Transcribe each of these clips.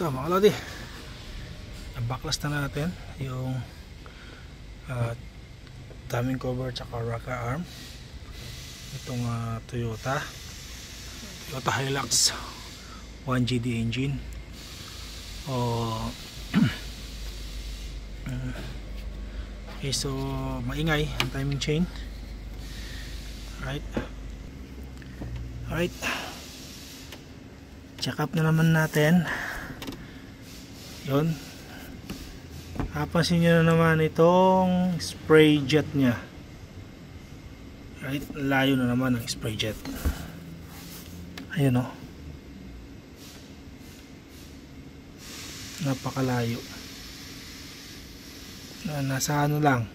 Mga lodi, backlash na natin yung timing cover tsaka rocker arm itong Toyota Hilux 1GD engine. Okay, so maingay ang timing chain. Alright, check up na naman natin. Yun, hapansin nyo na naman itong spray jet nya. Right, layo na naman ang spray jet. Ayun o, napakalayo. Nasa ano lang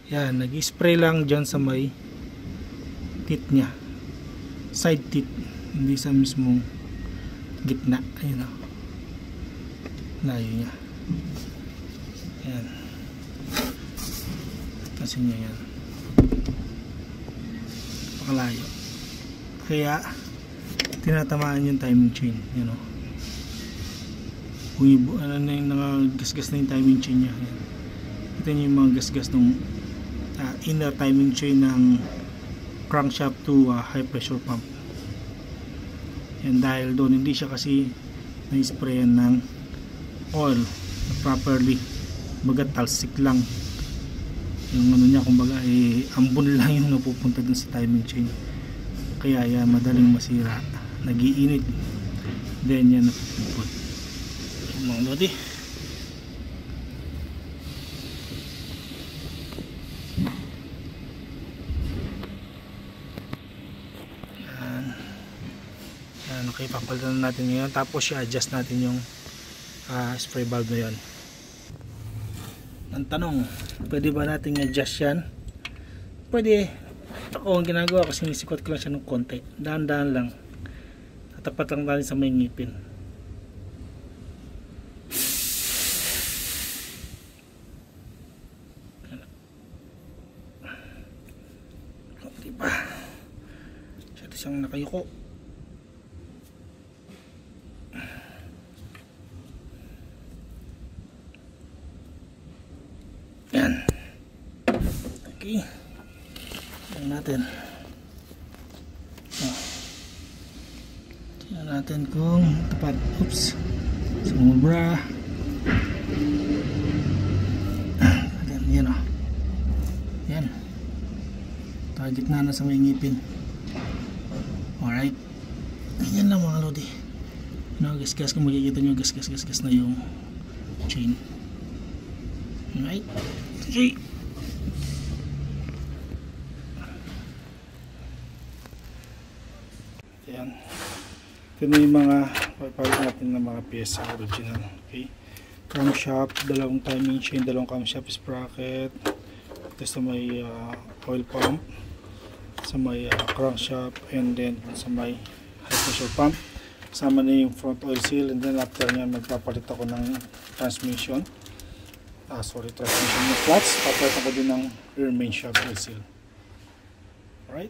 yan, nag-spray lang dyan sa may tit nya, side tit, hindi sa mismong gitna. Ayun o, layo nya. Yan, kasi nya yan, napakalayo, kaya tinatamaan yung timing chain. You know, ano na yung nakagasgas na yung timing chain nya. Yan, ito yung mga gasgas ng inner timing chain ng crankshaft to high pressure pump. Yan, dahil doon hindi siya kasi na-sprayan ng oil properly, baga talsik lang yung ano niya, kumbaga ambon lang yung napupunta dun sa timing chain, kaya yan madaling masira, nagiinit, then yan napupupot. Mga lodi, yan, okay, papalitan natin ngayon, tapos i-adjust natin yung spray valve na yan. Ang tanong, pwede ba natin i-adjust yan? Pwede. Ako ang ginagawa ko, sinisikot ko lang siya ng konti, dahan-dahan lang, tatapat lang natin sa may ngipin. Diba? Siya siyang nakayuko. Yan. Okay. Tingnan natin. Tingnan natin kung tapat. Oops. Sumubra. Yan o. Yan. Target na sa may ngipin. Alright. Yan lang mga lodi. Gas-gas. Kung makikita nyo, gas-gas na yung chain. Alright. Okay. Ayan. Ito na yung mga papalit natin ng mga pyesa original. Okay. Camshaft, dalawang timing chain, dalawang camshaft sprocket. Ito sa may oil pump, sa may crankshaft, and then sa may high pressure pump. Kasama na yung front oil seal, and then after nyan magpapalit ako ng transmission. Transmission ng flats. Papalit ako din ng rear main shaft oil seal. Alright.